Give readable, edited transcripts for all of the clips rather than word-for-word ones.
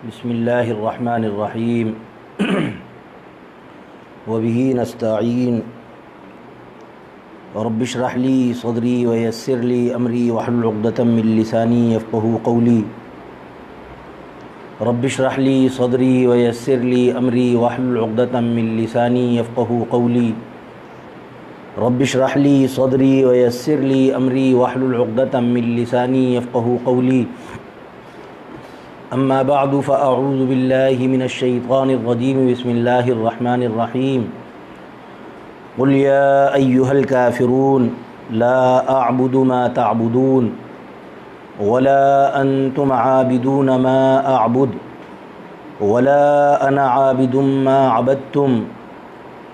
بسم اللہ الرحمن الرحیم وبہ نستعین رب اشرح لی صدری ویسر لی امری واحلل عقدۃ من لسانی یفقہوا قولی رب اشرح لی صدری ویسر لی امری واحلل عقدۃ من لسانی یفقہوا قولی رب اشرح لی صدری ویسر لی امری واحلل عقدۃ من لسانی یفقہوا قولی اما بعد فاعوذ باللہ من الشیطان الرجیم بسم اللہ الرحمن الرحیم قل یا ایہا الکافرون لا اعبد ما تعبدون ولا انتم عابدون ما اعبد ولا انا عابد ما عبدتم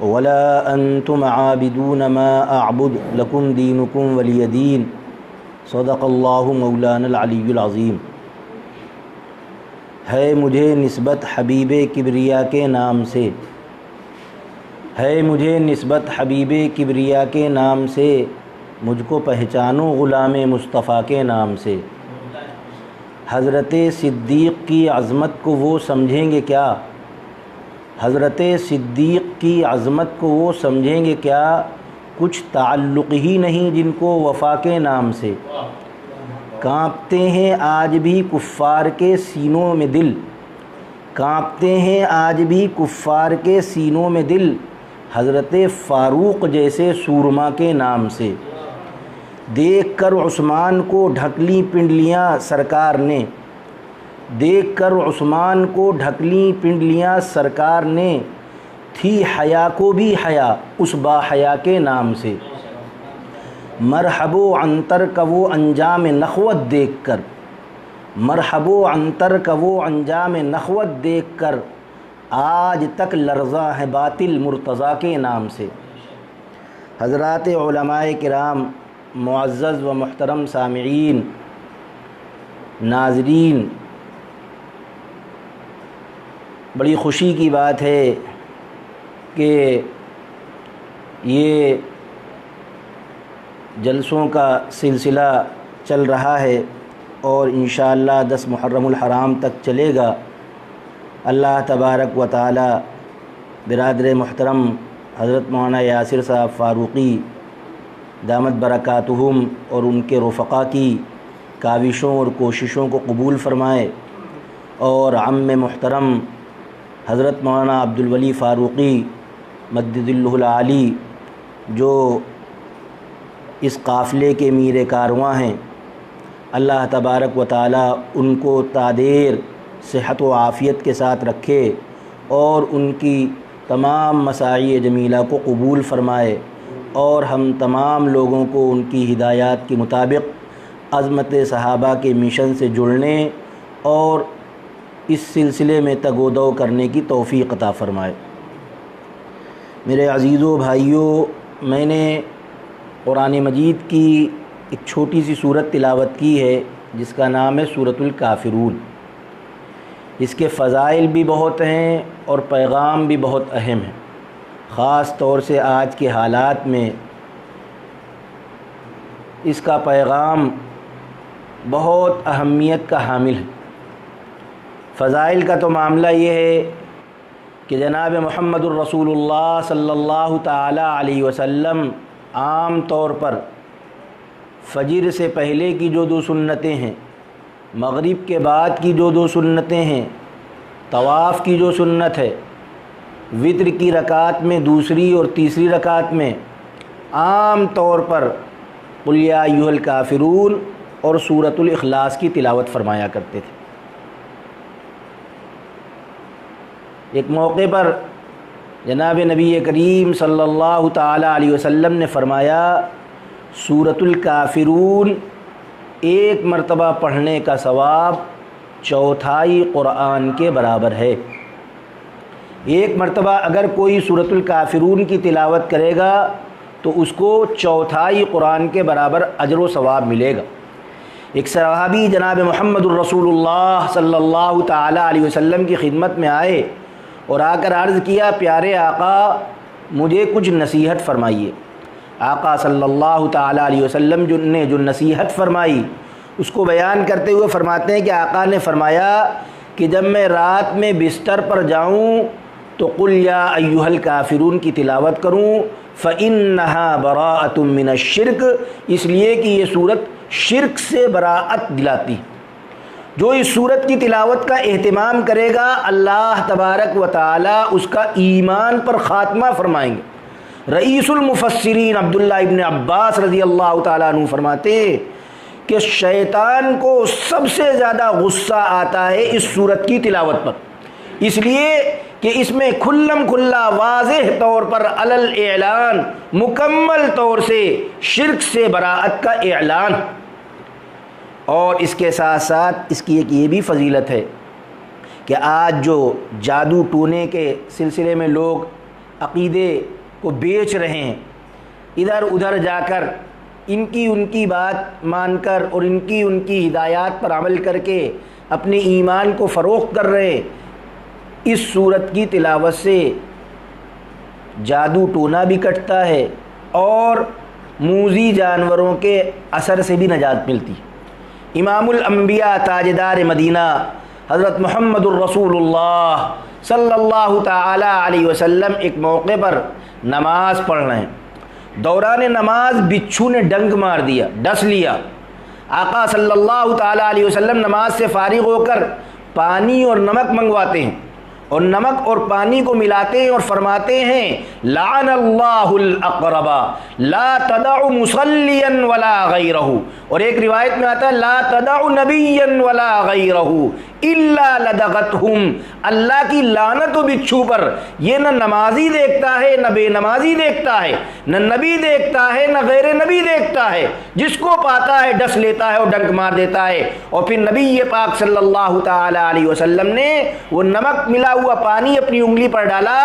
ولا انتم عابدون ما اعبد لکم دینکم ولی دین صدق اللہ مولانا العلی العظیم۔ ہے مجھے نسبت حبیب کبریا کے نام سے، ہے مجھے نسبت حبیب کبریا کے نام سے، مجھ کو پہچانو غلام مصطفیٰ کے نام سے۔ حضرت صدیق کی عظمت کو وہ سمجھیں گے کیا، حضرت صدیق کی عظمت کو وہ سمجھیں گے کیا، کچھ تعلق ہی نہیں جن کو وفا کے نام سے۔ کانپتے ہیں آج بھی کفار کے سینوں میں دل، کانپتے ہیں آج بھی کفار کے سینوں میں دل، حضرت فاروق جیسے سورما کے نام سے۔ دیکھ کر عثمان کو ڈھکلی پنڈلیاں سرکار نے، دیکھ کر عثمان کو ڈھکلی پنڈلیاں سرکار نے، تھی حیا کو بھی حیا اس با حیا کے نام سے۔ مرحب و عنتر کا وہ انجام نخوت دیکھ کر، مرحب و عنتر کا وہ انجام نخوت دیکھ کر، آج تک لرزاں ہے باطل مرتضیٰ کے نام سے۔ حضرات علماء کرام، معزز و محترم سامعین، ناظرین، بڑی خوشی کی بات ہے کہ یہ جلسوں کا سلسلہ چل رہا ہے اور انشاءاللہ 10 محرم الحرام تک چلے گا۔ اللہ تبارک و تعالی برادر محترم حضرت مولانا یاسر صاحب فاروقی دامت برکاتہم اور ان کے رفقا کی کاوشوں اور کوششوں کو قبول فرمائے، اور عم محترم حضرت مولانا عبدالولی فاروقی مدد اللہ العالی جو اس قافلے کے میر کارواں ہیں، اللہ تبارک و تعالی ان کو تادیر صحت و عافیت کے ساتھ رکھے اور ان کی تمام مساعی جمیلہ کو قبول فرمائے، اور ہم تمام لوگوں کو ان کی ہدایات کے مطابق عظمت صحابہ کے مشن سے جڑنے اور اس سلسلے میں تگ و دو کرنے کی توفیق عطا فرمائے۔ میرے عزیزو بھائیو، میں نے قرآن مجید کی ایک چھوٹی سی صورت تلاوت کی ہے جس کا نام ہے سورۃ الکافرون۔ اس کے فضائل بھی بہت ہیں اور پیغام بھی بہت اہم ہے، خاص طور سے آج کے حالات میں اس کا پیغام بہت اہمیت کا حامل ہے۔ فضائل کا تو معاملہ یہ ہے کہ جناب محمد الرسول اللہ صلی اللہ تعالی علیہ وسلم عام طور پر فجر سے پہلے کی جو 2 سنتیں ہیں، مغرب کے بعد کی جو 2 سنتیں ہیں، طواف کی جو سنت ہے، وتر کی رکعت میں دوسری اور تیسری رکعت میں عام طور پر قل یا ایھا الکافرون اور سورۃ الاخلاص کی تلاوت فرمایا کرتے تھے۔ ایک موقع پر جناب نبی کریم صلی اللہ تعالی علیہ وسلم نے فرمایا، سورۃ الکافرون ایک مرتبہ پڑھنے کا ثواب 1/4 قرآن کے برابر ہے۔ ایک مرتبہ اگر کوئی سورۃ الکافرون کی تلاوت کرے گا تو اس کو 1/4 قرآن کے برابر اجر و ثواب ملے گا۔ ایک صحابی جناب محمد الرسول اللہ صلی اللہ تعالی علیہ وسلم کی خدمت میں آئے اور آ کر عرض کیا، پیارے آقا مجھے کچھ نصیحت فرمائیے۔ آقا صلی اللہ تعالی علیہ وسلم جو نصیحت فرمائی اس کو بیان کرتے ہوئے فرماتے ہیں کہ آقا نے فرمایا کہ جب میں رات میں بستر پر جاؤں تو قل یا ایھا الکافرون کی تلاوت کروں، فإنھا براءۃ من الشرک، اس لیے کہ یہ صورت شرک سے براءت دلاتی۔ جو اس صورت کی تلاوت کا اہتمام کرے گا اللہ تبارک و تعالی اس کا ایمان پر خاتمہ فرمائیں گے۔ رئیس المفسرین عبداللہ ابن عباس رضی اللہ تعالیٰ عنہ فرماتے کہ شیطان کو سب سے زیادہ غصہ آتا ہے اس صورت کی تلاوت پر، اس لیے کہ اس میں کھلم کھلا واضح طور پر علی الاعلان مکمل طور سے شرک سے براءت کا اعلان۔ اور اس کے ساتھ ساتھ اس کی ایک یہ بھی فضیلت ہے کہ آج جو جادو ٹونے کے سلسلے میں لوگ عقیدے کو بیچ رہے ہیں، ادھر ادھر جا کر ان کی بات مان کر اور ان کی ہدایات پر عمل کر کے اپنے ایمان کو فروخت کر رہے ہیں، اس صورت کی تلاوت سے جادو ٹونا بھی کٹتا ہے اور موذی جانوروں کے اثر سے بھی نجات ملتی۔ امام الانبیاء تاجدار مدینہ حضرت محمد الرسول اللہ صلی اللہ تعالی علیہ وسلم ایک موقع پر نماز پڑھ رہے ہیں، دوران نماز بچھو نے ڈنک مار دیا، ڈس لیا۔ آقا صلی اللہ تعالی علیہ وسلم نماز سے فارغ ہو کر پانی اور نمک منگواتے ہیں اور نمک اور پانی کو ملاتے ہیں اور فرماتے ہیں لعن اللہ الاقرب لا تدع مصلیا ولا غیرہ، اور ایک روایت میں آتا ہے لا تدع نبیا ولا غیرہ الا لدغتہم، اللہ کی لعنت و بچھو پر، یہ نہ نمازی دیکھتا ہے نہ بے نمازی دیکھتا ہے، نہ نبی دیکھتا ہے نہ غیر نبی دیکھتا ہے، جس کو پاتا ہے ڈس لیتا ہے اور ڈنک مار دیتا ہے۔ اور پھر نبی پاک صلی اللہ تعالی علیہ وسلم نے وہ نمک ملا ہوا پانی اپنی انگلی پر ڈالا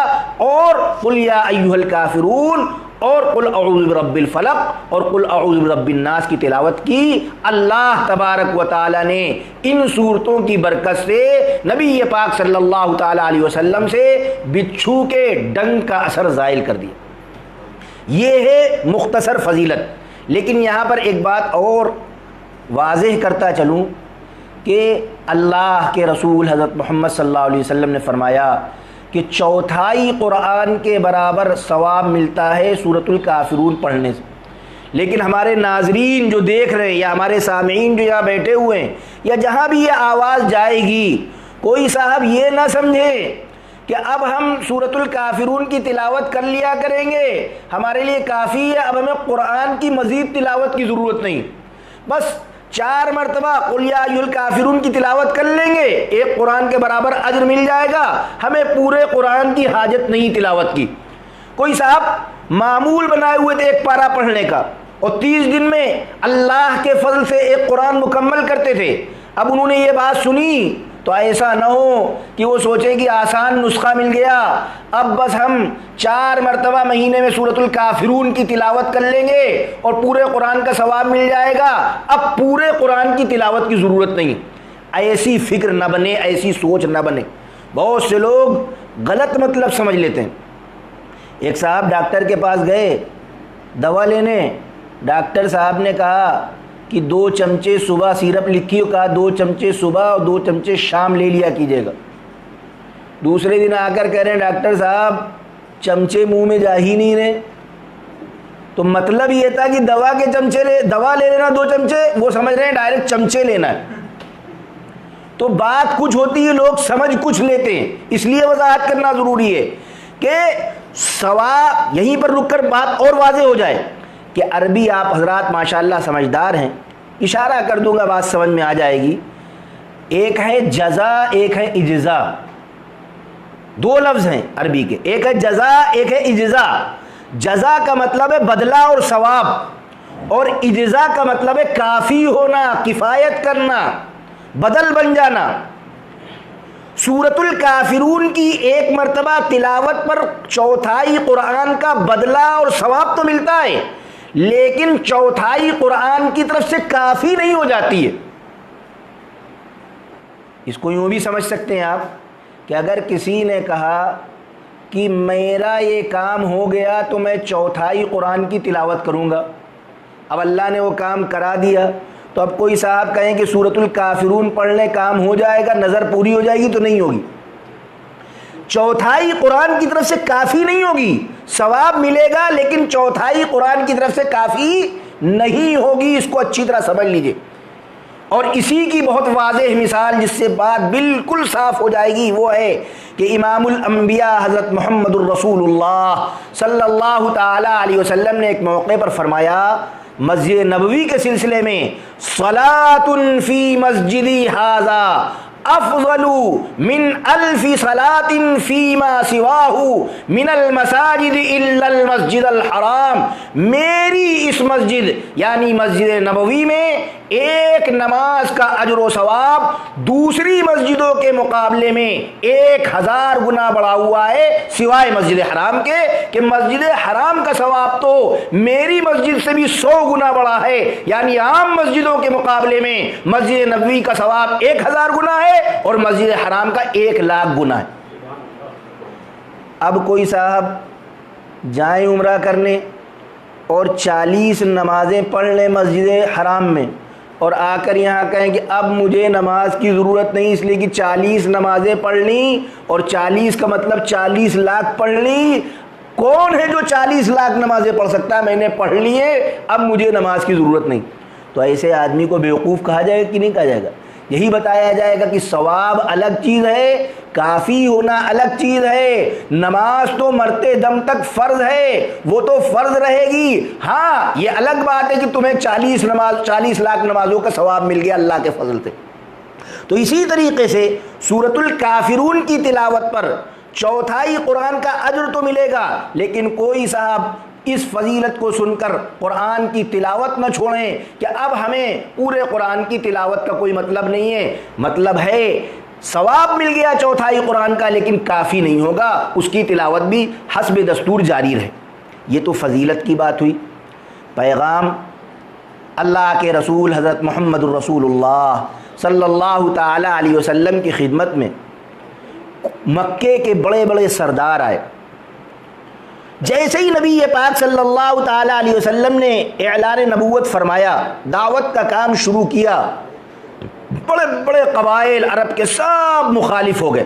اور قل یا ایھا الکافرون اور قل اعوذ برب الفلق اور قل اعوذ برب الناس کی تلاوت کی۔ اللہ تبارک و تعالی نے ان صورتوں کی برکت سے نبی پاک صلی اللہ تعالی علیہ وسلم سے بچھو کے ڈنک کا اثر زائل کر دیا۔ یہ ہے مختصر فضیلت، لیکن یہاں پر ایک بات اور واضح کرتا چلوں کہ اللہ کے رسول حضرت محمد صلی اللہ علیہ وسلم نے فرمایا کہ چوتھائی قرآن کے برابر ثواب ملتا ہے سورۃ الکافرون پڑھنے سے۔ لیکن ہمارے ناظرین جو دیکھ رہے ہیں یا ہمارے سامعین جو یہاں بیٹھے ہوئے ہیں یا جہاں بھی یہ آواز جائے گی، کوئی صاحب یہ نہ سمجھے کہ اب ہم سورۃ الکافرون کی تلاوت کر لیا کریں گے، ہمارے لیے کافی ہے، اب ہمیں قرآن کی مزید تلاوت کی ضرورت نہیں، بس 4 مرتبہ قل یا ایھا الکافرون کی تلاوت کر لیں گے، ایک قرآن کے برابر اجر مل جائے گا، ہمیں پورے قرآن کی حاجت نہیں تلاوت کی۔ کوئی صاحب معمول بنائے ہوئے تھے ایک پارہ پڑھنے کا اور 30 دن میں اللہ کے فضل سے ایک قرآن مکمل کرتے تھے، اب انہوں نے یہ بات سنی تو ایسا نہ ہو کہ وہ سوچے کہ آسان نسخہ مل گیا، اب بس ہم 4 مرتبہ مہینے میں سورۃ الکافرون کی تلاوت کر لیں گے اور پورے قرآن کا ثواب مل جائے گا، اب پورے قرآن کی تلاوت کی ضرورت نہیں۔ ایسی فکر نہ بنے، ایسی سوچ نہ بنے۔ بہت سے لوگ غلط مطلب سمجھ لیتے ہیں۔ ایک صاحب ڈاکٹر کے پاس گئے دوا لینے، ڈاکٹر صاحب نے کہا کہ 2 چمچے صبح سیرپ لکھی، کہا 2 چمچے صبح اور 2 چمچے شام لے لیا کیجیے گا۔ دوسرے دن آ کر کہہ رہے ہیں ڈاکٹر صاحب چمچے منہ میں جا ہی نہیں رہے، تو مطلب یہ تھا کہ دوا لے لینا 2 چمچے، وہ سمجھ رہے ہیں ڈائریکٹ چمچے لینا ہے۔ تو بات کچھ ہوتی ہے، لوگ سمجھ کچھ لیتے ہیں، اس لیے وضاحت کرنا ضروری ہے کہ ثواب یہیں پر رک کر بات اور واضح ہو جائے کہ عربی آپ حضرات ماشاءاللہ سمجھدار ہیں، اشارہ کر دوں گا بات سمجھ میں آ جائے گی۔ ایک ہے جزا، ایک ہے اجزا، 2 لفظ ہیں عربی کے، ایک ہے جزا، ایک ہے اجزا۔ جزا کا مطلب ہے بدلہ اور ثواب، اور اجزا کا مطلب ہے کافی ہونا، کفایت کرنا، بدل بن جانا۔ سورۃ الکافرون کی 1 مرتبہ تلاوت پر 1/4 قرآن کا بدلہ اور ثواب تو ملتا ہے، لیکن 1/4 قرآن کی طرف سے کافی نہیں ہو جاتی ہے۔ اس کو یوں بھی سمجھ سکتے ہیں آپ کہ اگر کسی نے کہا کہ میرا یہ کام ہو گیا تو میں 1/4 قرآن کی تلاوت کروں گا، اب اللہ نے وہ کام کرا دیا تو اب کوئی صاحب کہیں کہ سورۃ الکافرون پڑھنے کام ہو جائے گا، نظر پوری ہو جائے گی، تو نہیں ہوگی۔ چوتھائی قرآن کی طرف سے کافی نہیں ہوگی، ثواب ملے گا لیکن چوتھائی قرآن کی طرف سے کافی نہیں ہوگی، اس کو اچھی طرح سمجھ لیجئے۔ اور اسی کی بہت واضح مثال جس سے بات بالکل صاف ہو جائے گی وہ ہے کہ امام الانبیاء حضرت محمد الرسول اللہ صلی اللہ تعالی علیہ وسلم نے ایک موقع پر فرمایا مسجد نبوی کے سلسلے میں، صلاۃ فی مسجدی ھذا افضل من الف صلاۃ فیما سواہ من المساجد الا المسجد الحرام، میری اس مسجد یعنی مسجد نبوی میں ایک نماز کا اجر و ثواب دوسری مسجدوں کے مقابلے میں 1000 گنا بڑھا ہوا ہے سوائے مسجد حرام کے، کہ مسجد حرام کا ثواب تو میری مسجد سے بھی 100 گنا بڑا ہے، یعنی عام مسجدوں کے مقابلے میں مسجد نبوی کا ثواب 1000 گنا ہے اور مسجد حرام کا 1,00,000 گنا ہے۔ اب کوئی صاحب جائیں عمرہ کرنے اور 40 نمازیں پڑھ لیں مسجد حرام میں اور آ کر یہاں کہیں کہ اب مجھے نماز کی ضرورت نہیں، اس لیے کہ 40 نمازیں پڑھ لیں، اور 40 کا مطلب 40 لاکھ پڑھ لی۔ کون ہے جو 40 لاکھ نمازیں پڑھ سکتا ہے؟ میں نے پڑھ لی ہے، اب مجھے نماز کی ضرورت نہیں۔ تو ایسے آدمی کو بیوقوف کہا جائے گا کہ نہیں کہا جائے گا؟ یہی بتایا جائے گا کہ ثواب الگ چیز ہے، کافی ہونا الگ چیز ہے۔ نماز تو مرتے دم تک فرض ہے، وہ تو فرض رہے گی۔ ہاں یہ الگ بات ہے کہ تمہیں 40 لاکھ نمازوں کا ثواب مل گیا اللہ کے فضل سے۔ تو اسی طریقے سے سورۃ الکافرون کی تلاوت پر چوتھائی قرآن کا اجر تو ملے گا، لیکن کوئی صاحب اس فضیلت کو سن کر قرآن کی تلاوت نہ چھوڑیں کہ اب ہمیں پورے قرآن کی تلاوت کا کوئی مطلب نہیں ہے۔ مطلب ہے ثواب مل گیا چوتھائی قرآن کا، لیکن کافی نہیں ہوگا، اس کی تلاوت بھی حسب دستور جاری رہے۔ یہ تو فضیلت کی بات ہوئی۔ پیغام اللہ کے رسول حضرت محمد الرسول اللہ صلی اللہ تعالی علیہ وسلم کی خدمت میں مکے کے بڑے بڑے سردار آئے۔ جیسے ہی نبی پاک صلی اللہ تعالی علیہ وسلم نے اعلان نبوت فرمایا، دعوت کا کام شروع کیا، بڑے بڑے قبائل عرب کے سب مخالف ہو گئے،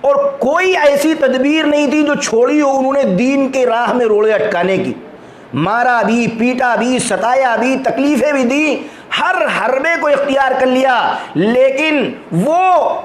اور کوئی ایسی تدبیر نہیں تھی جو چھوڑی ہو انہوں نے دین کے راہ میں روڑے اٹکانے کی۔ مارا بھی، پیٹا بھی، ستایا بھی، تکلیفیں بھی دی، ہر حربے کو اختیار کر لیا، لیکن وہ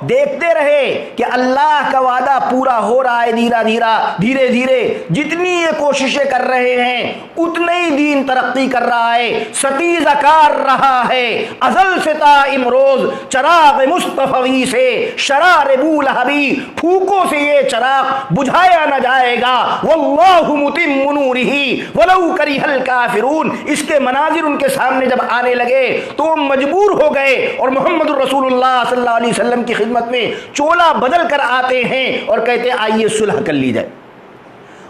دیکھتے رہے کہ اللہ کا وعدہ پورا ہو رہا ہے دھیرے دھیرے جتنی یہ کوششیں کر رہے ہیں اتنا ہی دین ترقی کر رہا ہے، ستیزہ کار رہا ہے، ازل سے تا امروز چراغ مصطفی سے شرار بولہبی، پھوکوں سے یہ چراغ بجھایا نہ جائے گا، واللہ متم نورہ ولو کرہ الکافرون۔ اس کے مناظر ان کے سامنے جب آنے لگے تو وہ مجبور ہو گئے، اور محمد الرسول اللہ صلی اللہ علیہ وسلم کی خدمت میں چولا بدل کر آتے ہیں اور کہتے ہیں آئیے صلح کر لی جائے،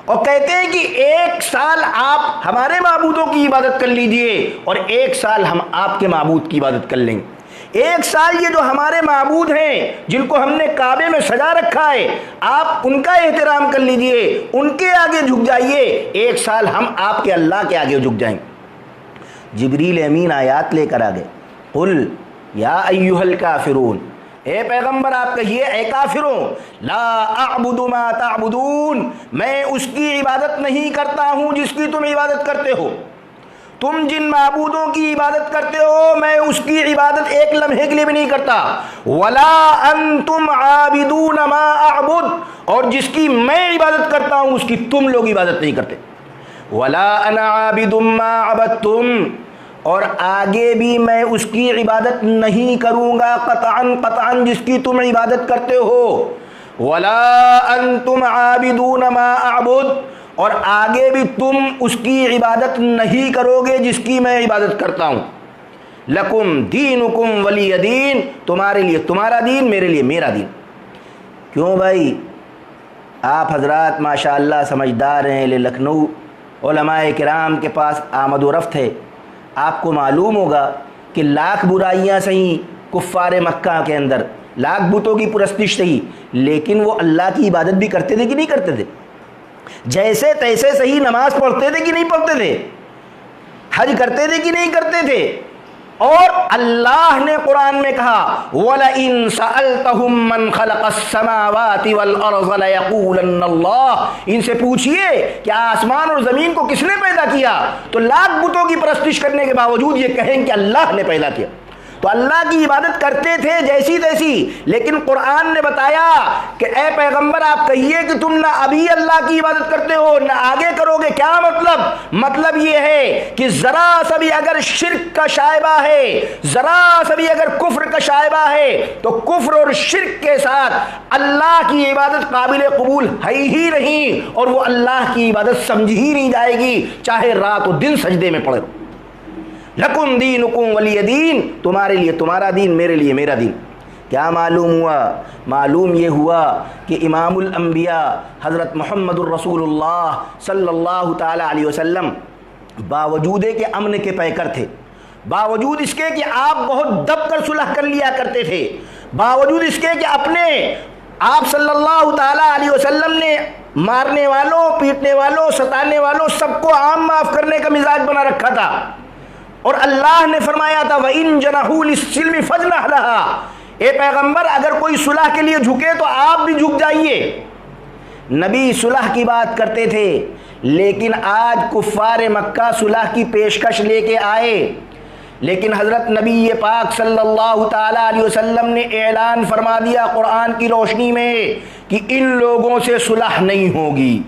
اور کہتے ہیں کہ 1 سال آپ ہمارے معبودوں کی عبادت کر لیجئے اور 1 سال ہم آپ کے معبود کی عبادت کر لیں گے۔ 1 سال یہ جو ہمارے معبود ہیں جن کو ہم نے کعبے میں سجا رکھا ہے آپ ان کا احترام کر لیجئے، ان کے آگے جھک جائیے، 1 سال ہم آپ کے اللہ کے آگے جھک جائیں گے۔ جبریل امین آیات لے کر آگئے، قل یا ایھا الکافرون، اے پیغمبر آپ کہیے اے کافروں، لا اعبد ما تعبدون، میں اس کی عبادت نہیں کرتا ہوں جس کی تم عبادت کرتے ہو۔ تم جن معبودوں کی عبادت کرتے ہو میں اس کی عبادت ایک لمحے کے لیے بھی نہیں کرتا، ولا انتم عابدون ما اعبد، اور جس کی میں عبادت کرتا ہوں اس کی تم لوگ عبادت نہیں کرتے، ولا انا عابد ما عبدتم، اور آگے بھی میں اس کی عبادت نہیں کروں گا قطعاً جس کی تم عبادت کرتے ہو، ولا انتم عابدون ما اعبد، اور آگے بھی تم اس کی عبادت نہیں کرو گے جس کی میں عبادت کرتا ہوں، لکم دینکم ولی دین، تمہارے لیے تمہارا دین، میرے لیے میرا دین۔ کیوں بھائی؟ آپ حضرات ماشاءاللہ سمجھدار ہیں، لکھنؤ علماء کرام کے پاس آمد و رفت ہے، آپ کو معلوم ہوگا کہ لاکھ برائیاں سہیں کفار مکہ کے اندر، لاکھ بتوں کی پرستش سہی، لیکن وہ اللہ کی عبادت بھی کرتے تھے کہ نہیں کرتے تھے؟ جیسے تیسے صحیح نماز پڑھتے تھے کہ نہیں پڑھتے تھے؟ حج کرتے تھے کہ نہیں کرتے تھے؟ اور اللہ نے قرآن میں کہا وَلَئِن سَأَلْتَهُم مَّن خَلَقَ السَّمَاوَاتِ وَالْأَرْضَ لَيَقُولَنَّ اللَّهُ، ان سے پوچھئے کہ آسمان اور زمین کو کس نے پیدا کیا، تو لاکھ بتوں کی پرستش کرنے کے باوجود یہ کہیں کہ اللہ نے پیدا کیا۔ تو اللہ کی عبادت کرتے تھے جیسی تیسی، لیکن قرآن نے بتایا کہ اے پیغمبر آپ کہیے کہ تم نہ ابھی اللہ کی عبادت کرتے ہو نہ آگے کرو گے۔ کیا مطلب یہ ہے کہ ذرا سا بھی اگر شرک کا شائبہ ہے، ذرا سا بھی اگر کفر کا شائبہ ہے، تو کفر اور شرک کے ساتھ اللہ کی عبادت قابل قبول ہے ہی نہیں، اور وہ اللہ کی عبادت سمجھی ہی نہیں جائے گی، چاہے رات و دن سجدے میں پڑے۔ لکم دینکم ولی دین، تمہارے لیے تمہارا دین، میرے لیے میرا دین۔ کیا معلوم ہوا؟ معلوم یہ ہوا کہ امام الانبیاء حضرت محمد الرسول اللہ صلی اللہ تعالی علیہ وسلم باوجود کہ امن کے پیکر تھے، باوجود اس کے کہ آپ بہت دب کر صلح کر لیا کرتے تھے، باوجود اس کے کہ اپنے آپ صلی اللہ تعالی علیہ وسلم نے مارنے والوں، پیٹنے والوں، ستانے والوں سب کو عام معاف کرنے کا مزاج بنا رکھا تھا، اور اللہ نے فرمایا تھا وَإِن جَنَحُوا لِلسِّلْمِ فَاجْنَحْ لَهَا، اے پیغمبر اگر کوئی صلح کے لیے جھکے تو آپ بھی جھک جائیے۔ نبی صلح کی بات کرتے تھے، لیکن آج کفار مکہ صلح کی پیشکش لے کے آئے، لیکن حضرت نبی پاک صلی اللہ تعالی علیہ وسلم نے اعلان فرما دیا قرآن کی روشنی میں کہ ان لوگوں سے صلح نہیں ہوگی،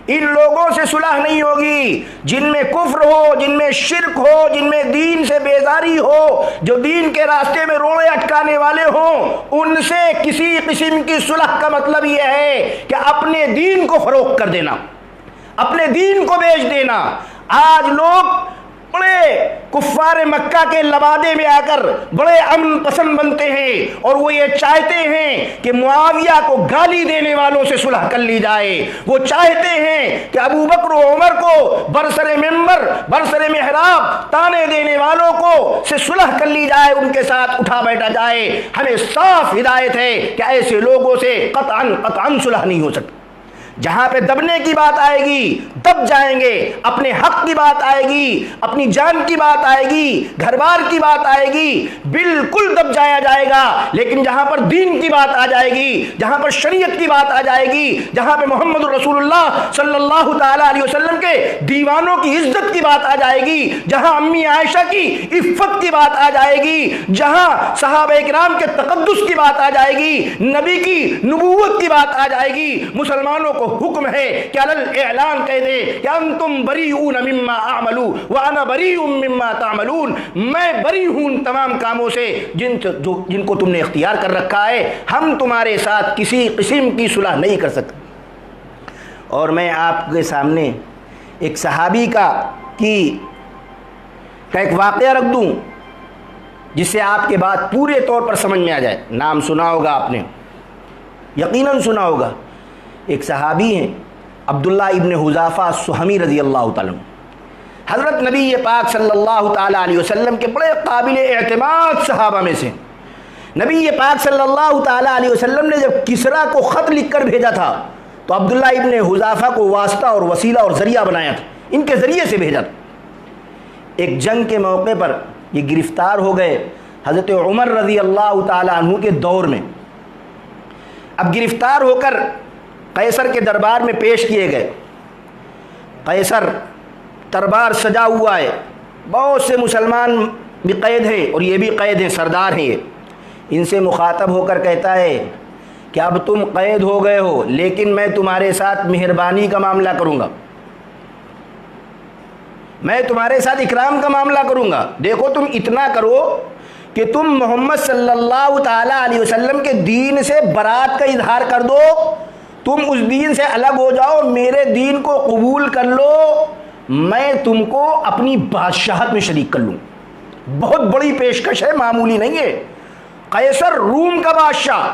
ان لوگوں سے صلح نہیں ہوگی جن میں کفر ہو، جن میں شرک ہو، جن میں دین سے بیزاری ہو، جو دین کے راستے میں روڑے اٹکانے والے ہوں، ان سے کسی قسم کی صلح کا مطلب یہ ہے کہ اپنے دین کو فروخت کر دینا، اپنے دین کو بیچ دینا۔ آج لوگ بڑے کفار مکہ کے لبادے میں آ کر بڑے امن پسند بنتے ہیں، اور وہ یہ چاہتے ہیں کہ معاویہ کو گالی دینے والوں سے صلح کر لی جائے، وہ چاہتے ہیں کہ ابو بکر و عمر کو برسر ممبر برسر محراب تانے دینے والوں کو سے صلح کر لی جائے، ان کے ساتھ اٹھا بیٹھا جائے۔ ہمیں صاف ہدایت ہے کہ ایسے لوگوں سے قطعاً صلح نہیں ہو سکتی۔ جہاں پہ دبنے کی بات آئے گی دب جائیں گے، اپنے حق کی بات آئے گی، اپنی جان کی بات آئے گی، گھر بار کی بات آئے گی، بالکل دب جایا جائے گا۔ لیکن جہاں پر دین کی بات آ جائے گی، جہاں پر شریعت کی بات آ جائے گی، جہاں پہ محمد رسول اللہ صلی اللہ تعالی علیہ وسلم کے دیوانوں کی عزت کی بات آ جائے گی، جہاں امی عائشہ کی عفت کی بات آ جائے گی، جہاں صحابہ کرام کے تقدس کی بات آ جائے گی، نبی کی نبوت کی بات آ جائے گی، مسلمانوں کو حکم ہے کہ علی اعلان کہہ دے کہ انتم بریئون مما اعملو وانا بریء مما تعملون، میں بری ہوں تمام کاموں سے جن کو تم نے اختیار کر رکھا ہے، ہم تمہارے ساتھ کسی قسم کی صلح نہیں کر سکتے۔ اور میں آپ کے سامنے ایک صحابی کا ایک واقعہ رکھ دوں جس سے آپ کے بات پورے طور پر سمجھ میں آ جائے۔ نام سنا ہوگا آپ نے، یقیناً سنا ہوگا۔ ایک صحابی ہیں عبداللہ ابن حذافہ السہمی رضی اللہ تعالیٰ عنہ، حضرت نبی پاک صلی اللہ تعالیٰ علیہ وسلم کے بڑے قابل اعتماد صحابہ میں سے۔ نبی پاک صلی اللہ تعالیٰ علیہ وسلم نے جب کسریٰ کو خط لکھ کر بھیجا تھا تو عبداللہ ابن حذافہ کو واسطہ اور وسیلہ اور ذریعہ بنایا تھا، ان کے ذریعے سے بھیجا تھا۔ ایک جنگ کے موقع پر یہ گرفتار ہو گئے حضرت عمر رضی اللہ تعالیٰ عنہ کے دور میں۔ اب گرفتار ہو کر قیصر کے دربار میں پیش کیے گئے۔ قیصر دربار سجا ہوا ہے، بہت سے مسلمان بھی قید ہیں اور یہ بھی قید ہیں، سردار ہیں یہ۔ ان سے مخاطب ہو کر کہتا ہے کہ اب تم قید ہو گئے ہو، لیکن میں تمہارے ساتھ مہربانی کا معاملہ کروں گا، میں تمہارے ساتھ اکرام کا معاملہ کروں گا۔ دیکھو تم اتنا کرو کہ تم محمد صلی اللہ تعالیٰ علیہ وسلم کے دین سے برات کا اظہار کر دو، تم اس دین سے الگ ہو جاؤ، میرے دین کو قبول کر لو، میں تم کو اپنی بادشاہت میں شریک کر لوں۔ بہت بڑی پیشکش ہے، معمولی نہیں ہے۔ قیصر روم کا بادشاہ،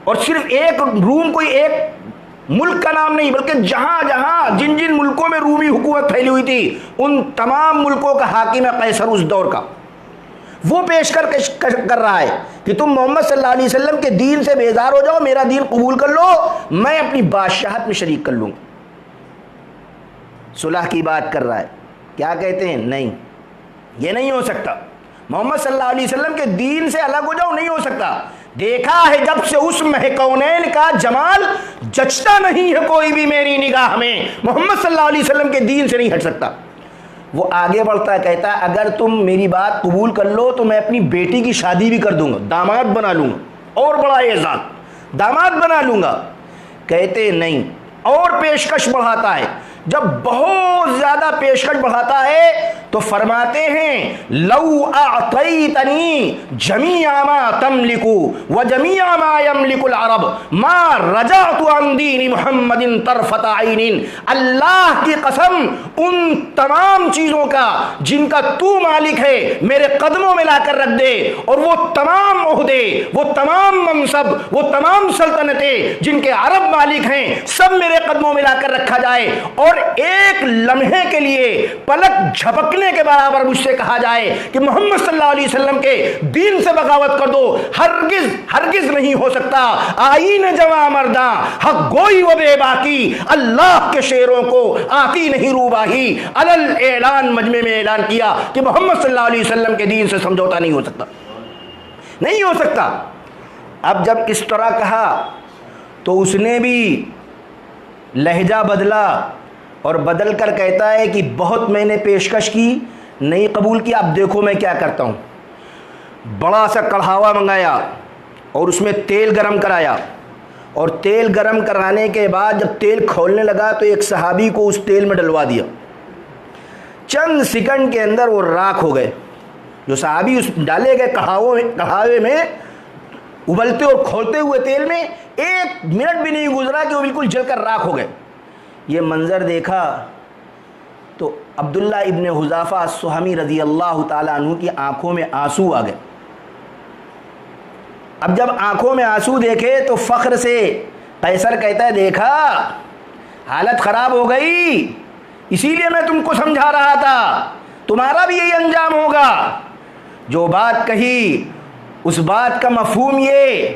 اور صرف ایک روم کوئی ایک ملک کا نام نہیں، بلکہ جہاں جہاں جن جن ملکوں میں رومی حکومت پھیلی ہوئی تھی ان تمام ملکوں کا حاکم ہے قیصر اس دور کا۔ وہ پیش کر رہا ہے کہ تم محمد صلی اللہ علیہ وسلم کے دین سے بیزار ہو جاؤ، میرا دین قبول کر لو، میں اپنی بادشاہت میں شریک کر لوں۔ صلح کی بات کر رہا ہے، کیا کہتے ہیں؟ نہیں، یہ نہیں ہو سکتا، محمد صلی اللہ علیہ وسلم کے دین سے الگ ہو جاؤ، نہیں ہو سکتا۔ دیکھا ہے جب سے اس مہ کونین کا جمال، جچتا نہیں ہے کوئی بھی میری نگاہ میں، محمد صلی اللہ علیہ وسلم کے دین سے نہیں ہٹ سکتا۔ وہ آگے بڑھتا ہے، کہتا ہے اگر تم میری بات قبول کر لو تو میں اپنی بیٹی کی شادی بھی کر دوں گا، داماد بنا لوں گا، اور بڑا اعزاز، داماد بنا لوں گا۔ کہتے نہیں، اور پیشکش بڑھاتا ہے۔ جب بہت زیادہ پیشکش بڑھاتا ہے تو فرماتے ہیں لو اعطیتنی جمیع ما تملک وجمیع ما یملک العرب ما رجعت عن دین محمد طرفۃ عین۔ اللہ کی قسم، ان تمام چیزوں کا جن کا تو مالک ہے میرے قدموں میں لا کر رکھ دے، اور وہ تمام عہدے، وہ تمام منصب، وہ تمام سلطنتیں جن کے عرب مالک ہیں، سب میرے قدموں میں لا کر رکھا جائے، اور ایک لمحے کے لیے پلک جھپکنے کے برابر مجھ سے کہا جائے کہ محمد صلی اللہ علیہ وسلم کے دین سے بغاوت کر دو، ہرگز ہرگز نہیں ہو سکتا۔ آئین جواں مرداں حق گوئی و بے باکی، اللہ کے شیروں کو آتی نہیں روباہی۔ علل اعلان مجمع میں اعلان کیا کہ محمد صلی اللہ علیہ وسلم کے دین سے سمجھوتا نہیں ہو سکتا، نہیں ہو سکتا۔ اب جب اس طرح کہا تو اس نے بھی لہجہ بدلا، اور بدل کر کہتا ہے کہ بہت میں نے پیشکش کی، نہیں قبول کیا، اب دیکھو میں کیا کرتا ہوں۔ بڑا سا کڑھاوا منگایا اور اس میں تیل گرم کرایا، اور تیل گرم کرانے کے بعد جب تیل کھولنے لگا تو ایک صحابی کو اس تیل میں ڈلوا دیا۔ چند سیکنڈ کے اندر وہ راکھ ہو گئے۔ جو صحابی اس ڈالے گئے کڑھاوے میں ابلتے اور کھولتے ہوئے تیل میں، ایک منٹ بھی نہیں گزرا کہ وہ بالکل جل کر راکھ ہو گئے۔ یہ منظر دیکھا تو عبداللہ ابن حذافہ السہمی رضی اللہ تعالیٰ عنہ کی آنکھوں میں آنسو آ گئے۔ اب جب آنکھوں میں آنسو دیکھے تو فخر سے قیصر کہتا ہے دیکھا حالت خراب ہو گئی، اسی لیے میں تم کو سمجھا رہا تھا، تمہارا بھی یہی انجام ہوگا۔ جو بات کہی اس بات کا مفہوم یہ،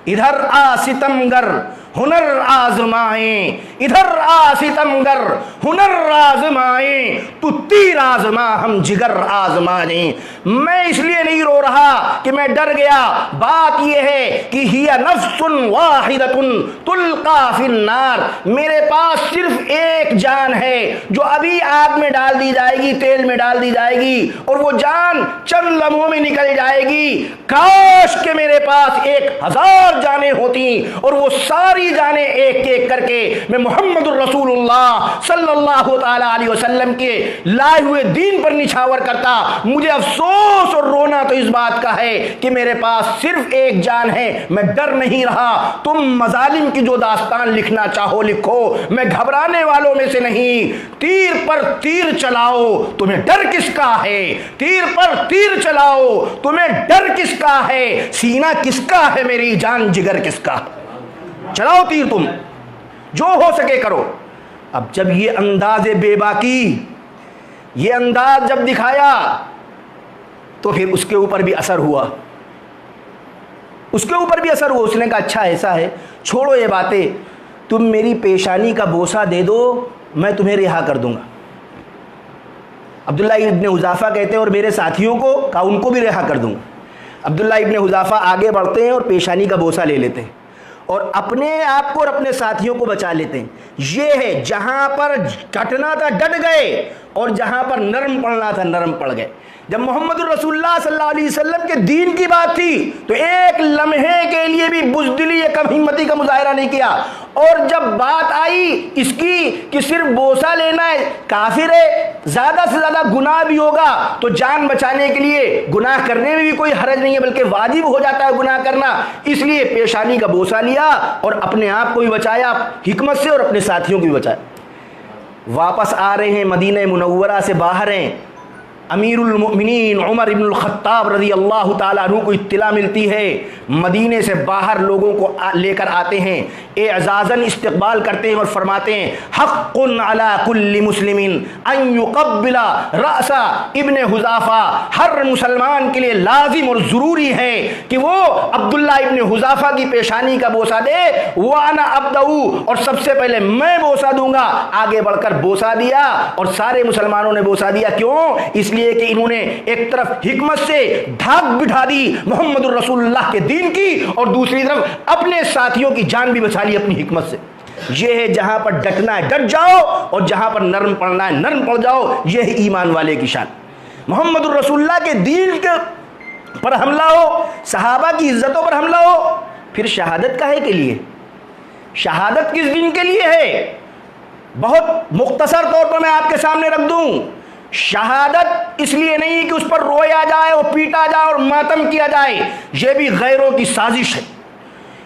ادھر آ ستمگر ہنر آزمائیں، ادھر آ ستمگر ہنر آزمائیں، تو تیر آزما ہم جگر آزمائیں۔ میں اس لیے نہیں رو رہا کہ میں ڈر گیا، بات یہ ہے کہ ہی نفس واحدۃ تلقا فی النار، میرے پاس صرف ایک جان ہے جو ابھی آگ میں ڈال دی جائے گی، تیل میں ڈال دی جائے گی، اور وہ جان چند لمحوں میں نکل جائے گی۔ کاش کہ میرے پاس 1000 جانیں ہوتی اور وہ ساری جانے ایک ایک کر کے میں محمد الرسول اللہ صلی اللہ تعالی علیہ وسلم کے لائے ہوئے دین پر نچھاور کرتا۔ مجھے افسوس اور رونا تو اس بات کا ہے کہ میرے پاس صرف ایک جان ہے، میں ڈر نہیں رہا۔ تم مظالم کی جو داستان لکھنا چاہو لکھو، میں گھبرانے والوں میں سے نہیں۔ تیر پر تیر چلاؤ، تمہیں ڈر کس کا ہے؟ تیر پر تیر چلاؤ، تمہیں ڈر کس کا ہے؟ سینہ کس کا ہے؟ میری جان جگر کس کا؟ چلاؤ تیر، تم جو ہو سکے کرو۔ اب جب یہ انداز بے باکی، یہ انداز جب دکھایا تو پھر اس کے اوپر بھی اثر ہوا، اس کے اوپر بھی اثر ہوا۔ اس نے کہا اچھا ایسا ہے، چھوڑو یہ باتیں، تم میری پیشانی کا بوسہ دے دو، میں تمہیں رہا کر دوں گا۔ عبداللہ ابن حذافہ کہتے ہیں اور میرے ساتھیوں کو کہا ان کو بھی رہا کر دوں گا۔ عبداللہ ابن حذافہ آگے بڑھتے ہیں اور پیشانی کا بوسہ لے لیتے ہیں اور اپنے آپ کو اور اپنے ساتھیوں کو بچا لیتے ہیں۔ یہ ہے جہاں پر ڈٹنا تھا ڈٹ گئے، اور جہاں پر نرم پڑنا تھا نرم پڑ گئے۔ جب محمد الرسول اللہ صلی اللہ علیہ وسلم کے دین کی بات تھی تو ایک لمحے کے لیے بھی بزدلی یا کم ہمتی کا مظاہرہ نہیں کیا، اور جب بات آئی اس کی کہ صرف بوسہ لینا ہے، کافر ہے، زیادہ سے زیادہ گناہ بھی ہوگا، تو جان بچانے کے لیے گناہ کرنے میں بھی کوئی حرج نہیں ہے، بلکہ واجب ہو جاتا ہے گناہ کرنا، اس لیے پیشانی کا بوسہ لیا اور اپنے آپ کو بھی بچایا حکمت سے اور اپنے ساتھیوں کو بھی بچایا۔ واپس آ رہے ہیں، مدینہ منورہ سے باہر ہیں، امیر المؤمنین عمر بن الخطاب رضی اللہ تعالیٰ عنہ کو اطلاع ملتی ہے، مدینے سے باہر لوگوں کو لے کر آتے ہیں، اعزازاً استقبال کرتے ہیں اور فرماتے ہیں حق علی کل مسلم ان یقبل رأس ابن حذافہ، ہر مسلمان کے لیے لازم اور ضروری ہے کہ وہ عبداللہ ابن حذافہ کی پیشانی کا بوسہ دے۔ وانا ابدؤ، اور سب سے پہلے میں بوسہ دوں گا۔ آگے بڑھ کر بوسہ دیا اور سارے مسلمانوں نے بوسہ دیا۔ کیوں؟ اس لیے کہ انہوں نے ایک طرف حکمت سے دھاک بٹھا دی محمد الرسول اللہ کے دین کی، اور دوسری طرف اپنے ساتھیوں کی جان بھی بچا لی اپنی حکمت سے۔ یہ ہے جہاں پر ڈٹنا ہے ڈٹ جاؤ، اور جہاں پر نرم پڑنا ہے نرم پڑ جاؤ، یہ ہے ایمان والے کی شان۔ محمد الرسول اللہ کے دین کے پر حملہ ہو، صحابہ کی عزتوں پر حملہ ہو، پھر شہادت کاہے کے لیے؟ شہادت کس دن کے لیے ہے؟ بہت مختصر طور پر میں آپ کے سامنے رکھ دوں، شہادت اس لیے نہیں کہ اس پر رویا جائے اور پیٹا جائے اور ماتم کیا جائے، یہ بھی غیروں کی سازش ہے۔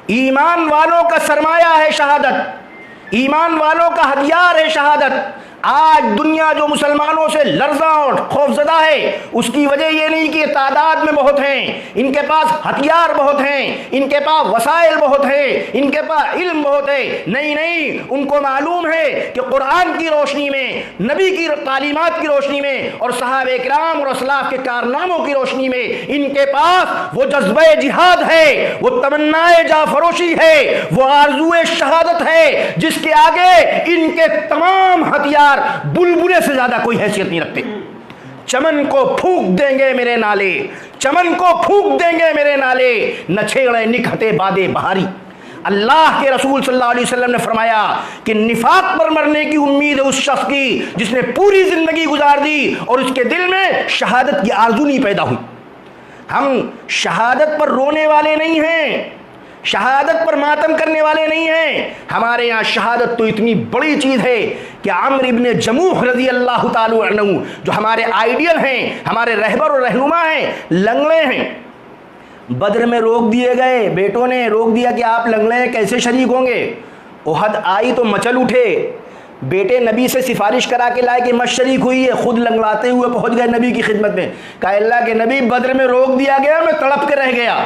ایمان والوں کا سرمایہ ہے شہادت، ایمان والوں کا ہتھیار ہے شہادت۔ آج دنیا جو مسلمانوں سے لرزاں اور خوفزدہ ہے، اس کی وجہ یہ نہیں کہ یہ تعداد میں بہت ہیں، ان کے پاس ہتھیار بہت ہیں، ان کے پاس وسائل بہت ہیں، ان کے پاس علم بہت ہے، نہیں، ان کو معلوم ہے کہ قرآن کی روشنی میں، نبی کی تعلیمات کی روشنی میں، اور صحابہ کرام اور اسلاف کے کارناموں کی روشنی میں ان کے پاس وہ جذبہ جہاد ہے، وہ تمنائے جاں فروشی ہے، وہ آرزوئے شہادت ہے، جس کے آگے ان کے تمام ہتھیار بلبلے سے زیادہ کوئی حیثیت نہیں رکھتے۔ چمن کو پھونک دیں گے میرے نالے، چمن کو پھونک دیں گے میرے نالے، نہ چھیڑے نکھتے بادے بہاری۔ اللہ کے رسول صلی اللہ علیہ وسلم نے فرمایا کہ نفاق پر مرنے کی امید ہے اس شخص کی جس نے پوری زندگی گزار دی اور اس کے دل میں شہادت کی آرزو نہیں پیدا ہوئی۔ ہم شہادت پر رونے والے نہیں ہیں، شہادت پر ماتم کرنے والے نہیں ہیں۔ ہمارے یہاں شہادت تو اتنی بڑی چیز ہے کہ عمرو ابن جموح رضی اللہ تعالی عنہ جو ہمارے آئیڈیل ہیں، ہمارے رہبر اور رہنما ہیں، لنگڑے ہیں، بدر میں روک دیے گئے، بیٹوں نے روک دیا کہ آپ لنگڑے ہیں کیسے شریک ہوں گے؟ احد آئی تو مچل اٹھے، بیٹے نبی سے سفارش کرا کے لائے کہ مت شریک ہوئی ہے، خود لنگڑاتے ہوئے پہنچ گئے نبی کی خدمت میں، کہا اللہ کے نبی بدر میں روک دیا گیا، میں تڑپ کے رہ گیا،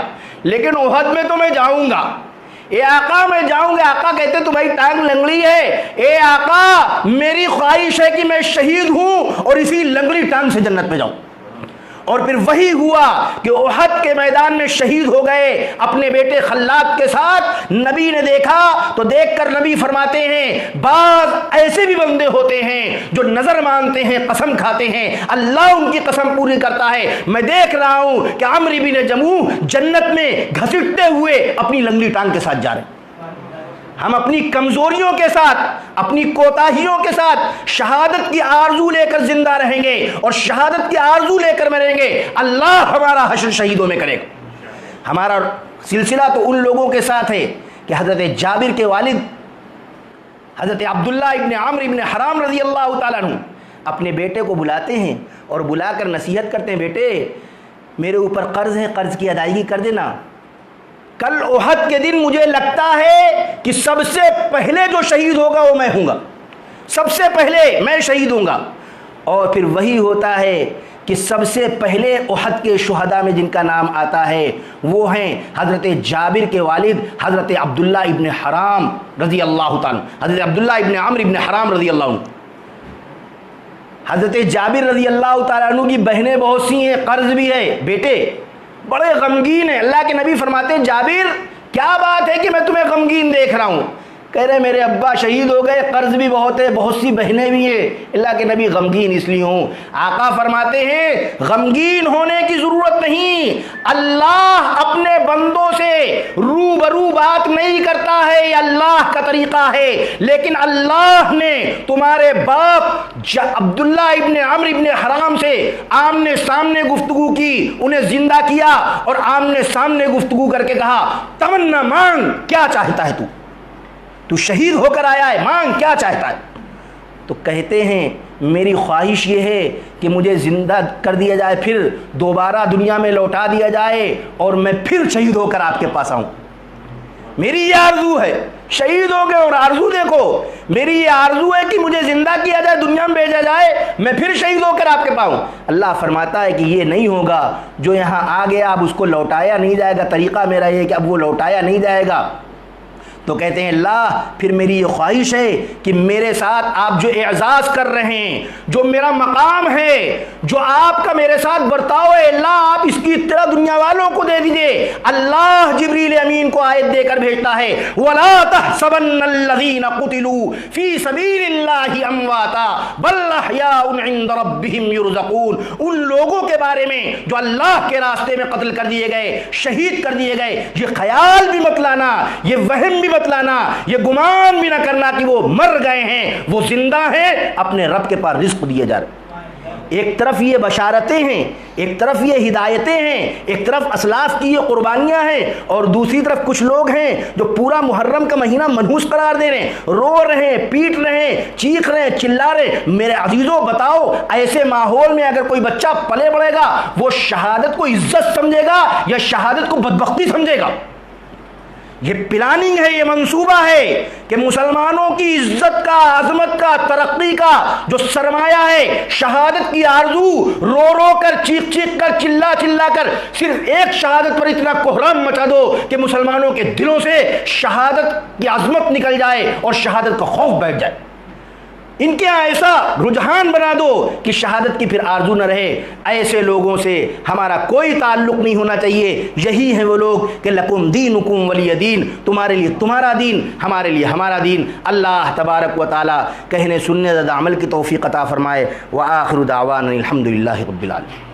لیکن احد میں تو میں جاؤں گا، اے آقا میں جاؤں گا۔ آقا کہتے تمہاری ٹانگ لنگڑی ہے، اے آقا میری خواہش ہے کہ میں شہید ہوں اور اسی لنگڑی ٹانگ سے جنت میں جاؤں۔ اور پھر وہی ہوا کہ احد کے میدان میں شہید ہو گئے اپنے بیٹے خلاد کے ساتھ۔ نبی نے دیکھا تو دیکھ کر نبی فرماتے ہیں بعض ایسے بھی بندے ہوتے ہیں جو نظر مانتے ہیں، قسم کھاتے ہیں، اللہ ان کی قسم پوری کرتا ہے۔ میں دیکھ رہا ہوں کہ عمرو بن جموح جنت میں گھسٹتے ہوئے اپنی لنگڑی ٹانگ کے ساتھ جا رہے ہیں۔ ہم اپنی کمزوریوں کے ساتھ، اپنی کوتاہیوں کے ساتھ شہادت کی آرزو لے کر زندہ رہیں گے اور شہادت کی آرزو لے کر مریں گے، اللہ ہمارا حشر شہیدوں میں کرے گا۔ ہمارا سلسلہ تو ان لوگوں کے ساتھ ہے کہ حضرت جابر کے والد حضرت عبداللہ ابن عمرو ابن حرام رضی اللہ تعالیٰ عنہ اپنے بیٹے کو بلاتے ہیں اور بلا کر نصیحت کرتے ہیں، بیٹے میرے اوپر قرض ہے، قرض کی ادائیگی کر دینا، کل احد کے دن مجھے لگتا ہے کہ سب سے پہلے جو شہید ہوگا وہ میں ہوں گا، سب سے پہلے میں شہید ہوں گا۔ اور پھر وہی ہوتا ہے کہ سب سے پہلے احد کے شہداء میں جن کا نام آتا ہے وہ ہیں حضرت جابر کے والد حضرت عبداللہ ابن حرام رضی اللہ تعالیٰ، حضرت عبداللہ ابن عمرو ابن حرام رضی اللہ عنہ۔ حضرت جابر رضی اللہ تعالیٰ عنہ کی بہنیں بہت سی ہیں، قرض بھی ہے، بیٹے بڑے غمگین ہیں۔ اللہ کے نبی فرماتے ہیں جابر کیا بات ہے کہ میں تمہیں غمگین دیکھ رہا ہوں؟ کہہ رہے میرے ابا شہید ہو گئے، قرض بھی بہت ہے، بہت سی بہنیں بھی ہیں۔ اللہ کے نبی غمگین اس لیے ہوں؟ آقا فرماتے ہیں غمگین ہونے کی ضرورت نہیں، اللہ اپنے بندوں سے روبرو بات نہیں کرتا ہے، یہ اللہ کا طریقہ ہے، لیکن اللہ نے تمہارے باپ عبداللہ ابن عمرو ابن حرام سے آمنے سامنے گفتگو کی، انہیں زندہ کیا اور آمنے سامنے گفتگو کر کے کہا تمنا مانگ، کیا چاہتا ہے تو شہید ہو کر آیا ہے، مانگ کیا چاہتا ہے؟ تو کہتے ہیں میری خواہش یہ ہے کہ مجھے زندہ کر دیا جائے، پھر دوبارہ دنیا میں لوٹا دیا جائے اور میں پھر شہید ہو کر آپ کے پاس آؤں۔ میری یہ آرزو ہے، شہید ہو گئے اور آرزو دیکھو، میری یہ آرزو ہے کہ مجھے زندہ کیا جائے، دنیا میں بھیجا جائے، میں پھر شہید ہو کر آپ کے پاؤں۔ اللہ فرماتا ہے کہ یہ نہیں ہوگا، جو یہاں آ گیا اب اس کو لوٹایا نہیں جائے گا، طریقہ میرا یہ ہے کہ اب وہ لوٹایا نہیں جائے گا۔ تو کہتے ہیں اللہ پھر میری یہ خواہش ہے کہ میرے ساتھ آپ جو اعزاز کر رہے ہیں، جو میرا مقام ہے، جو آپ کا میرے ساتھ برتاؤ ہے، اللہ آپ اس کی اطلاع دنیا والوں کو دے دیجئے۔ اللہ جبریل امین کو آیت دے کر بھیجتا ہے وَلَا تَحْسَبَنَّ الَّذِينَ قُتِلُوا فِي سَبِيلِ اللَّهِ أَمْوَاتًا بَلْ أَحْيَاءٌ عِندَ رَبِّهِمْ يُرْزَقُونَ۔ ان لوگوں کے بارے میں جو اللہ کے راستے میں قتل کر دیے گئے، شہید کر دیے گئے، یہ خیال بھی مت لانا، یہ وہم بھی مت لانا، یہ گمان بھی نہ کرنا کہ وہ مر گئے ہیں، وہ زندہ ہیں، اپنے رب کے پاس رزق دیے جا رہے۔ ایک طرف یہ بشارتیں ہیں، ایک طرف یہ ہدایتیں ہیں، ایک طرف اسلاف کی یہ قربانیاں ہیں، اور دوسری طرف کچھ لوگ ہیں جو پورا محرم کا مہینہ منحوس قرار دے رہے ہیں، رو رہے ہیں، پیٹ رہے ہیں، چیخ رہے ہیں، چلا رہے ہیں۔ میرے عزیزوں بتاؤ، ایسے ماحول میں اگر کوئی بچہ پلے بڑھے گا، وہ شہادت کو عزت سمجھے گا یا شہادت کو بدبختی سمجھے گا؟ یہ پلاننگ ہے، یہ منصوبہ ہے کہ مسلمانوں کی عزت کا، عظمت کا، ترقی کا جو سرمایہ ہے، شہادت کی آرزو، رو رو کر، چیخ چیخ کر، چلا چلا کر صرف ایک شہادت پر اتنا کوہرام مچا دو کہ مسلمانوں کے دلوں سے شہادت کی عظمت نکل جائے اور شہادت کا خوف بیٹھ جائے۔ ان کے ایسا رجحان بنا دو کہ شہادت کی پھر آرزو نہ رہے۔ ایسے لوگوں سے ہمارا کوئی تعلق نہیں ہونا چاہیے۔ یہی ہیں وہ لوگ کہ لکم دینکم ولی دین، تمہارے لیے تمہارا دین، ہمارے لیے ہمارا دین۔ اللہ تبارک و تعالی کہنے سننے زیادہ عمل کی توفیق عطا فرمائے۔ وآخر دعوانا الحمدللہ رب العالمین۔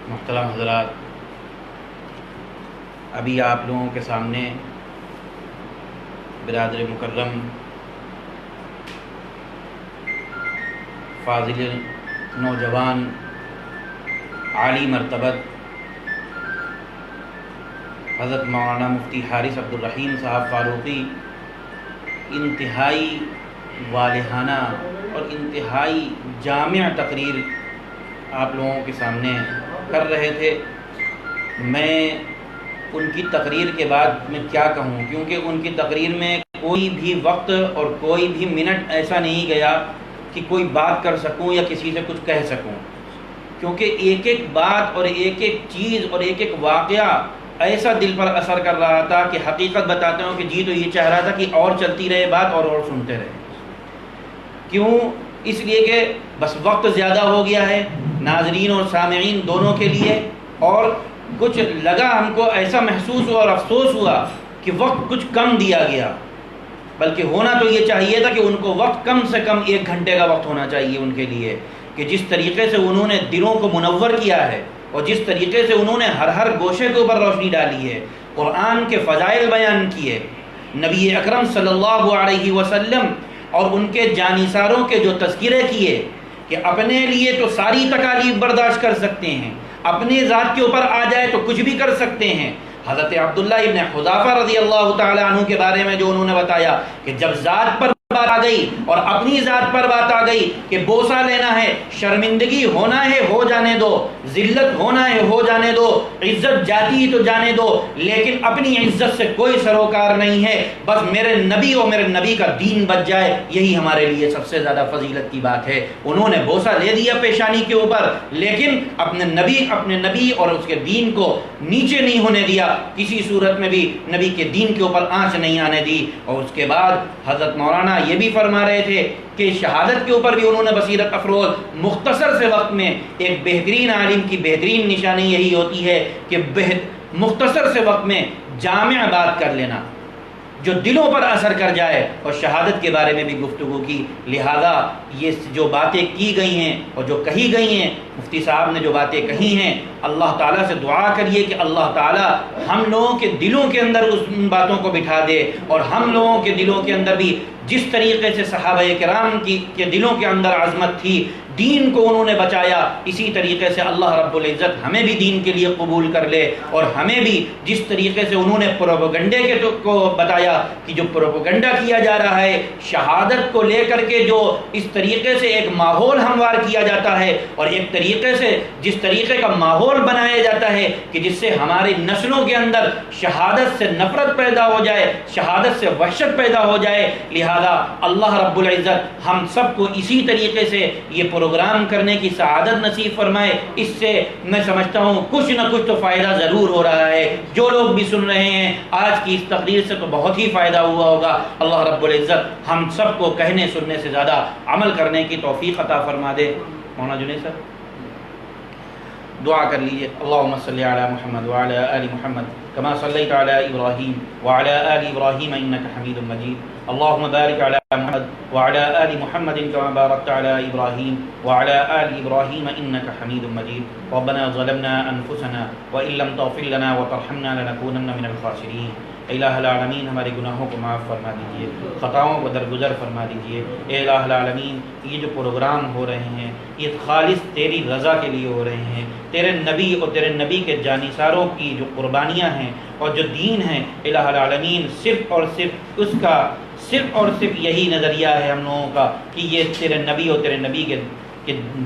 محترم حضرات، ابھی آپ لوگوں کے سامنے برادر مکرم فاضل نوجوان عالی مرتبت حضرت مولانا مفتی حارث عبدالرحیم صاحب فاروقی انتہائی والہانہ اور انتہائی جامع تقریر آپ لوگوں کے سامنے کر رہے تھے۔ میں ان کی تقریر کے بعد میں کیا کہوں، کیونکہ ان کی تقریر میں کوئی بھی وقت اور کوئی بھی منٹ ایسا نہیں گیا کہ کوئی بات کر سکوں یا کسی سے کچھ کہہ سکوں، کیونکہ ایک ایک بات اور ایک ایک چیز اور ایک ایک واقعہ ایسا دل پر اثر کر رہا تھا کہ حقیقت بتاتے ہوں کہ جی تو یہ چاہ رہا تھا کہ اور چلتی رہے بات اور سنتے رہے۔ کیوں؟ اس لیے کہ بس وقت زیادہ ہو گیا ہے ناظرین اور سامعین دونوں کے لیے، اور کچھ لگا ہم کو، ایسا محسوس ہوا اور افسوس ہوا کہ وقت کچھ کم دیا گیا، بلکہ ہونا تو یہ چاہیے تھا کہ ان کو وقت کم سے کم 1 گھنٹے کا وقت ہونا چاہیے ان کے لیے، کہ جس طریقے سے انہوں نے دلوں کو منور کیا ہے اور جس طریقے سے انہوں نے ہر گوشے کے اوپر روشنی ڈالی ہے، قرآن کے فضائل بیان کیے، نبی اکرم صلی اللہ علیہ وسلم اور ان کے جانثاروں کے جو تذکرے کیے کہ اپنے لیے تو ساری تکالیف برداشت کر سکتے ہیں، اپنے ذات کے اوپر آ جائے تو کچھ بھی کر سکتے ہیں۔ حضرت عبداللہ ابن حذافہ رضی اللہ تعالی عنہ کے بارے میں جو انہوں نے بتایا کہ جب ذات پر بات آ گئی اور اپنی ذات پر بات آ گئی کہ بوسہ لینا ہے، شرمندگی ہونا ہے ہو جانے دو، ذلت ہونا ہے ہو جانے دو، عزت جاتی تو جانے دو، لیکن اپنی عزت سے کوئی سروکار نہیں ہے، بس میرے نبی اور میرے نبی کا دین بچ جائے، یہی ہمارے لیے سب سے زیادہ فضیلت کی بات ہے۔ انہوں نے بوسہ لے دیا پیشانی کے اوپر، لیکن اپنے نبی اور اس کے دین کو نیچے نہیں ہونے دیا، کسی صورت میں بھی نبی کے دین کے اوپر آنچ نہیں آنے دی۔ اور اس کے بعد حضرت مولانا یہ بھی فرما رہے تھے کہ شہادت کے اوپر بھی انہوں نے بصیرت افروز، مختصر سے وقت میں ایک بہترین عالم کی بہترین نشانی یہی ہوتی ہے کہ مختصر سے وقت میں جامع بات کر لینا جو دلوں پر اثر کر جائے، اور شہادت کے بارے میں بھی گفتگو کی۔ لہذا یہ جو باتیں کی گئی ہیں اور جو کہی گئی ہیں، مفتی صاحب نے جو باتیں کہی ہیں، اللہ تعالیٰ سے دعا کریے کہ اللہ تعالیٰ ہم لوگوں کے دلوں کے اندر ان باتوں کو بٹھا دے، اور ہم لوگوں کے دلوں کے اندر بھی جس طریقے سے صحابہ کرام کے دلوں کے اندر عظمت تھی، دین کو انہوں نے بچایا، اسی طریقے سے اللہ رب العزت ہمیں بھی دین کے لیے قبول کر لے، اور ہمیں بھی جس طریقے سے انہوں نے پروپیگنڈے کو بتایا کہ جو پروپیگنڈا کیا جا رہا ہے شہادت کو لے کر کے، جو اس طریقے سے ایک ماحول ہموار کیا جاتا ہے، اور ایک طریقے سے جس طریقے کا ماحول بنایا جاتا ہے کہ جس سے ہماری نسلوں کے اندر شہادت سے نفرت پیدا ہو جائے، شہادت سے وحشت پیدا ہو جائے، لہذا اللہ رب العزت ہم سب کو اسی طریقے سے یہ پروگرام کرنے کی سعادت نصیب فرمائے۔ اس سے میں سمجھتا ہوں کچھ نہ کچھ تو فائدہ ضرور ہو رہا ہے، جو لوگ بھی سن رہے ہیں آج کی اس تقریر سے تو بہت ہی فائدہ ہوا ہوگا۔ اللہ رب العزت ہم سب کو کہنے سننے سے زیادہ عمل کرنے کی توفیق عطا فرما دے۔ مولانا جنید صاحب دعا کر لیجئے۔ اللہم صلی علی محمد وعلی آل محمد کما صلیت علی ابراہیم وعلی آل ابراہیم انک حمید مجید۔ اللہم بارک علی محمد وعلی آل محمد کما بارکت علی ابراہیم وعلی آل ابراہیم انک حمید مجید۔ ربنا ظلمنا انفسنا وان لم تغفر لنا وترحمنا لنکونن من الخاسرین۔ الہ العالمین ہمارے گناہوں کو معاف فرما دیجئے، خطاؤں کو درگزر فرما دیجئے۔ اے الہ العالمین یہ جو پروگرام ہو رہے ہیں یہ خالص تیری رضا کے لیے ہو رہے ہیں، تیرے نبی اور تیرے نبی کے جانثاروں کی جو قربانیاں ہیں اور جو دین ہیں، الہ العالمین صرف اور صرف اس کا صرف یہی نظریہ ہے ہم لوگوں کا کہ یہ تیرے نبی اور تیرے نبی کے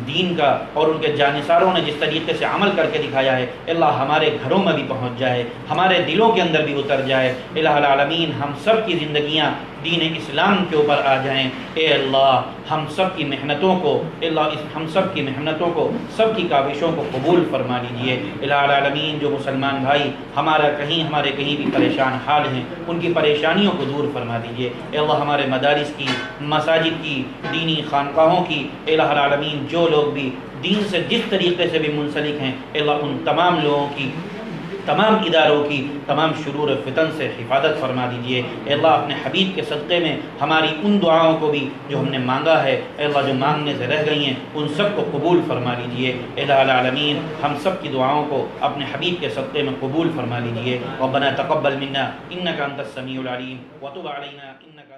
دین کا اور ان کے جانثاروں نے جس طریقے سے عمل کر کے دکھایا ہے، اللہ ہمارے گھروں میں بھی پہنچ جائے، ہمارے دلوں کے اندر بھی اتر جائے۔ الہ العالمین ہم سب کی زندگیاں دین اسلام کے اوپر آ جائیں۔ اے اللہ ہم سب کی محنتوں کو، ہم سب کی محنتوں کو، سب کی کاوشوں کو قبول فرما لیجئے۔ الہ العالمین جو مسلمان بھائی ہمارے کہیں بھی پریشان حال ہیں ان کی پریشانیوں کو دور فرما دیجئے۔ اے اللہ ہمارے مدارس کی، مساجد کی، دینی خانقاہوں کی، الہ العالمین جو لوگ بھی دین سے جس طریقے سے بھی منسلک ہیں، اے اللہ ان تمام لوگوں کی، تمام اداروں کی، تمام شرور فتن سے حفاظت فرما دیجئے۔ اے اللہ اپنے حبیب کے صدقے میں ہماری ان دعاؤں کو بھی جو ہم نے مانگا ہے، اے اللہ جو مانگنے سے رہ گئی ہیں ان سب کو قبول فرما لیجئے۔ الہ العالمین ہم سب کی دعاؤں کو اپنے حبیب کے صدقے میں قبول فرما لیجئے۔ ربنا تقبل منا انک انت السمیع العلیم وتب علینا انک